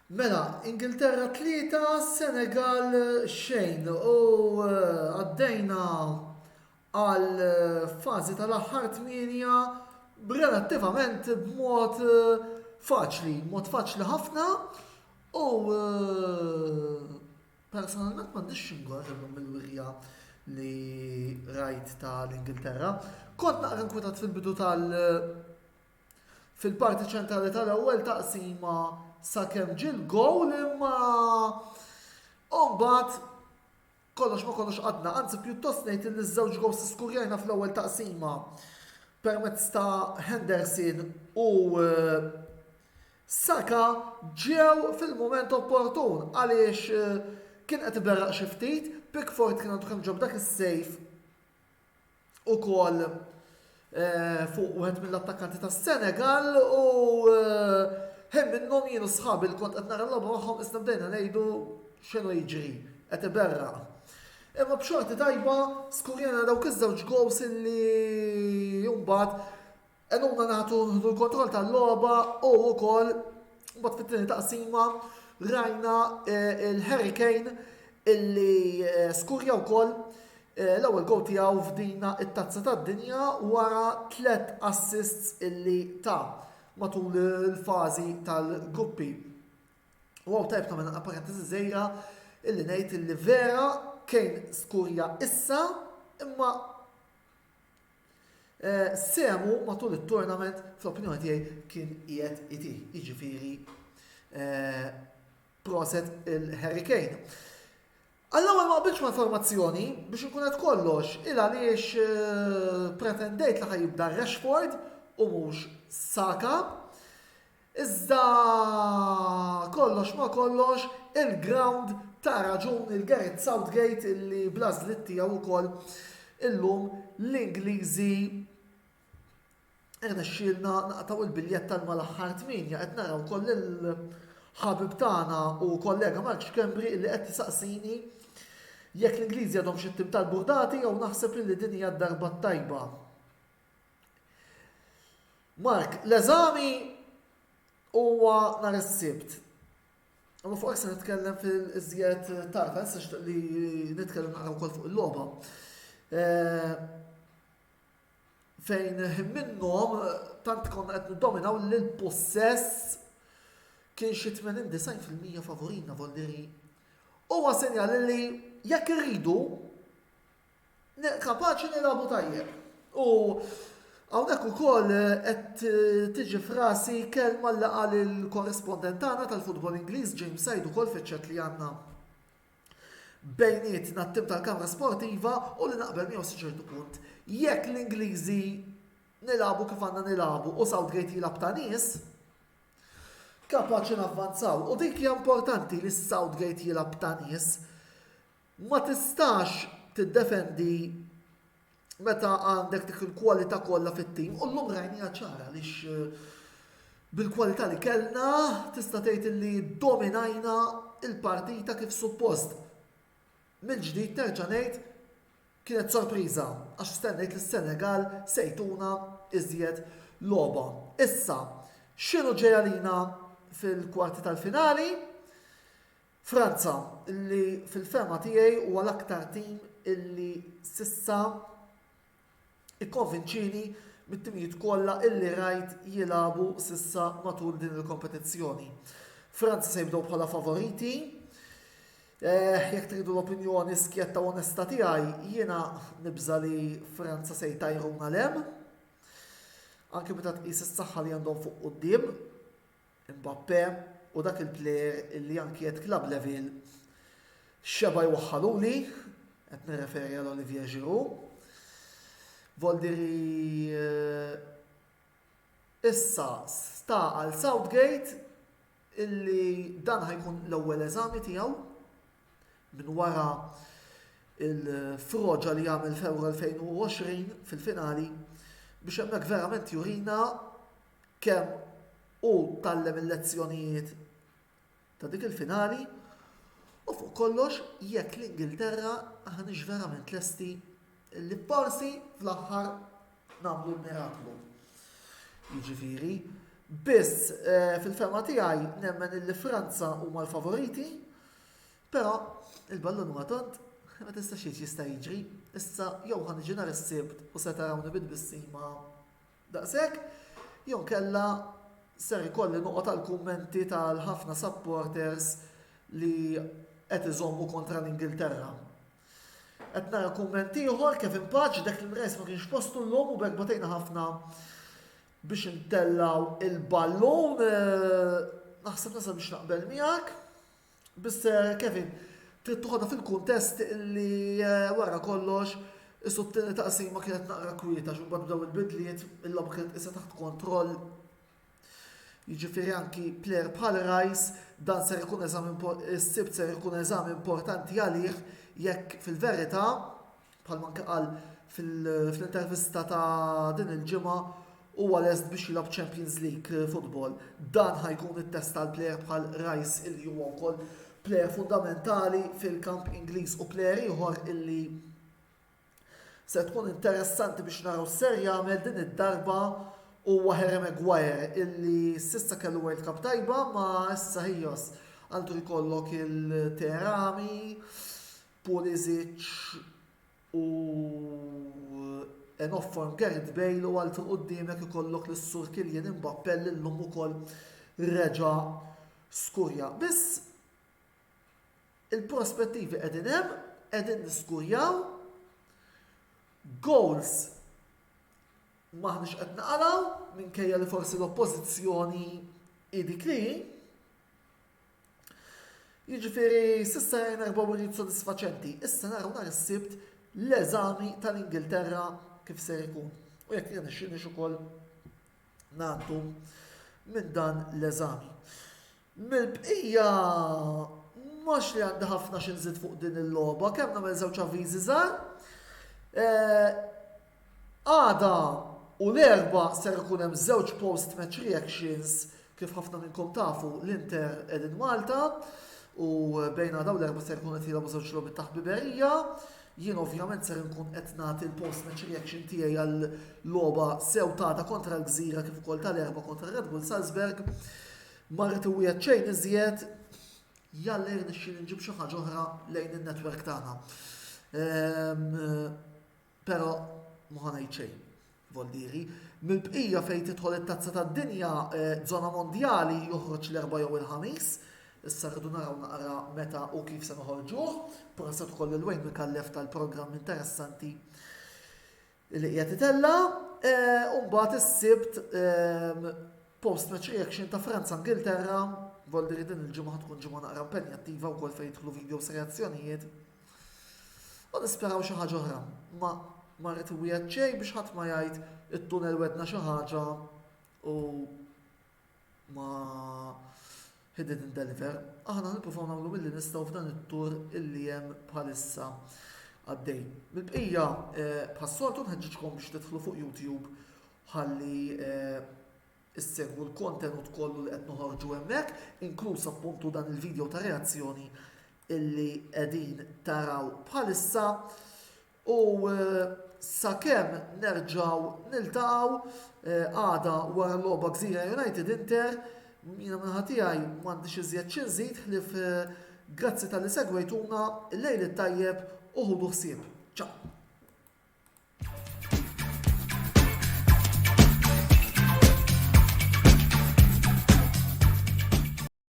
Mela, Ingilterra 3, Senegal xejn u għaddejna għal fażi tal-aħħar 8 b'relattivament b'mod faċli ħafna u personalment m'għandix xingor mill-wirja li rajt tal-Ingilterra. Kont naqra nkwetat fil-bidu fil-parti ċentrali tal-ewwel taqsima sakemm ġil gowl imma mbagħad kollox ma kollox qadna, anzi pjuttost ngħid li ż-żewġ gows skurjajna fl-ewwel taqsima permezz ta' Henderson u Saka ġew fil-mument opportun għaliex kien qed iberraq xi ftit, Pickford kien għandu kemm ġob dak is-sejf ukoll fuq wieħed mill-attakkanti tas-Senegal u hemm minnhom jien u sħabi li kont qed nara l-logħba magħhom issa bdejna ngħidu x'inhu jiġri qed iberraq. Imma b'xorti tajba skurjena dawk iż-żewġ gows illi mbagħad għenuna nagħtu l-kontroll tal-logħba u wkoll mbagħad fit-tieni taqsima rajna il-Harry Kane illi skurja wkoll l-ewwel gowl tiegħu f'dina it-tazza tad-dinja wara 3 assists illi matul il-fażi tal-gruppi. U tajbna minn apparentesi żgħira illi ngħid illi vera Kane skurja issa imma semu matul it-tournament fl-opinjoni tiegħi kien qiegħed itih, jiġifieri proset il-Harry Kane. Allora ma qbilx ma' informazzjoni biex ikun qed kollox il għaliex pretendejt li ħajibda Rashford u mhux Saka. Iżda kollox ma kollox il-ground ta' raġun il-Gareth Southgate illi blażlit tiegħu wkoll illum l-Ingliżi irnexxielna naqtaw il-biljett tal-mal-aħħar 8 qed naraw wkoll il-ħabib tagħna u kollega Mark Schembri illi qed tisaqsini jekk l-Ingliżi għadhom xi tim tal-burdati jew naħseb li din hija d-darba tajba. Mark, l-eżami huwa nhar is-Sibt. Imma fuq se nitkellem fil-iżjed tard, issa li nitkellem naqra wkoll fuq il-logħba. Fejn minnhom tant konna qed niddominaw li l-possess kien xi 80-90% favorina Volderi. Huwa sinjal li jekk irridu kapaċi nilagħbu tajjeb. U hawnhekk ukoll qed tiġi f'rasi kelma li qal il-korrespondent tagħna tal-futbol Ingliż James Said ukoll fiċċett li għandna bejnietna t-tim tal-Kamra Sportiva u li naqbel miegħu ċertu punt. Jekk l-Ingliżi nilagħbu kif għandna nilagħbu u Southgate jilgħab ta' nies, kapaċi navvanzaw. U dik hija importanti li Southgate jilgħab ta' nies. Ma tistax tiddefendi meta għandek dik il-kwalità kollha fit-tim u llum rajnija ċara għaliex bil-kwalità li kellna tista' tgħid li dominajna il-partita kif suppost. Mill-ġdid terġa' ngħid kienet sorpriża għax stennejt li s-Senegal sejtuna iżjed logħba. Issa, x'inhu ġej għalina fil-kwarti tal-finali? Franza, illi fil-fema tiegħi huwa l-aktar tim illi sissa ikkonvinċini mit-timijiet kollha illi rajt jilagħbu sissa matul din il-kompetizzjoni. Franza se jibdew bħala favoriti. Jekk tridu l-opinjoni skjetta onesta tiegħi, jiena nibża li Franza se jtajruna lem. Anke meta tqis is-saħħa li għandhom fuq quddiem, Mbappé u dak il-plejer illi anke qed club level xeba jwaħħaluli, qed nirreferi għal Olivier Giroud. Volderi issa sta għal Southgate illi dan ħajkun l-ewwel eżami tiegħu minn wara il-froġa li jagħmel f'Ewro 2020 fil-finali biex hemmhekk verament jurina kemm u tallem il-lezzjonijiet ta' dik il-finali u fuq kollox jekk l-Ingilterra aħniex verament lesti li forsi fl-aħħar nagħmlu l-miraklu. Jiġifieri, biss fil-ferma tiegħi nemmen illi Franza huma l-favoriti, però il-ballun huwa tont, ma tistax jista' jiġri. Issa jew ħaniġi nhar is-sibt u se tarawni bid-bissima daqshekk, jew kellha ser ikolli noqgħod għall-kummenti tal-ħafna supporters li qed iżommu kontra l-Ingilterra. Qed nara kummenti ieħor kif impaġġ dak il-res ma kienx postu llum u bekk batejna ħafna biex intellaw il-ballun, naħseb nasa biex naqbel miegħek, biss Kevin, trid toħodha fil-kuntest li wara kollox is-suttini taqsima kienet naqra kwieta x'u bdew il-bidliet, il-logħba kienet issa taħt kontroll. Jiġifieri anki plejer bħal Rice dan ser ikun is-sibt ser ikun eżam importanti għalih jekk fil-verità bħalma qal fil-intervista ta' din il-ġimgħa huwa lest biex jilgħab Champions League football. Dan ħajkun it-test tal-plejer bħal Rice illi huwa wkoll plejer fundamentali fil-kamp Ingliż u plejer ieħor illi se tkun interessanti biex naraw ser jagħmel din id-darba huwa Harry Maguire illi s'issa kellu World Cup tajba ma issa ħijos għandu jkollok il-Terami, Pulisic u off-form Gareth Bale u għal qudiemek ikollok lis-sur Kylian Mbappé li llum ukoll reġa' skurja. Biss il-prospettivi qegħdin hemm, qegħdin niskurjaw, goals maħniex qed naqraw minkejja li forsi l-oppożizzjoni idikli. Jiġifieri s'issa rajna 4 wirid sodisfaċenti. Issa naraw nhar is-sibt l-eżami tal-Ingilterra kif ser ikun. U jekk jien nixxinix ukoll ngħaddu minn dan l-eżami. Mill-bqija mhux li għandi ħafna xi nżid fuq din il-logħba, kemm nagħmel żewġ avviżi żgħar. Għada u l-erba' ser ikun hemm żewġ post-match reactions kif ħafna minnkom tafu l-Inter qegħdin Malta u bejn għada u l-erba' ser ikun qed jilagħbu żewġ logħbiet ta' ħbiberija. Jien ovvjament ser nkun qed nagħti l-post-match reaction tiegħi għall-logħba sewtada kontra l-Gżira kif ukoll tal-erba' kontra Red Bull Salzburg. Marret u wieħed xejn iżjed jalla jirnexxi nġib xi ħaġa oħra lejn in-netwerk tagħna. Però ma ħanejt xejn, voldiri. Mill-bqija fejn tidħol it-tazza tad-dinja żona mondjali joħroġ l-erba' jew il-ħamis. Issa rridu naraw naqra meta u kif se noħorġuh, però se tkoll il-wejn mikallef tal-programm interessanti li qiegħed itella. U mbagħad is-sibt post-match reaction ta' Franza Ingilterra, voldiri din il-ġimgħa tkun ġimgħa naqra impenjattiva wkoll fejn jidħlu videos reazzjonijiet. U nisperaw xi ħaġa oħra. Ma rrid wieħed xejn biex ħadd ma jgħid it-tunel wedna xi ħaġa u ma he didn't deliver. Aħna nippruvaw nagħmlu milli nistgħu f'dan it-tur illi hemm bħalissa għaddej. Mill-bqija bħas-soltu nħeġġitkom biex tidħlu fuq YouTube ħalli issegwu l-kontenut kollu li qed noħorġu hemmhekk, inkluż appuntu dan il-video ta' reazzjoni illi qegħdin taraw bħalissa u sakemm nerġgħu niltaqgħu għada wara l-logħba Gżira United Inter. Jiena minn ħatijaj m'għandix iżjed xi nżid ħlief grazzi tal-li segwejtuna, il-lejl it-tajjeb u ħudu ħsieb. Ċaw!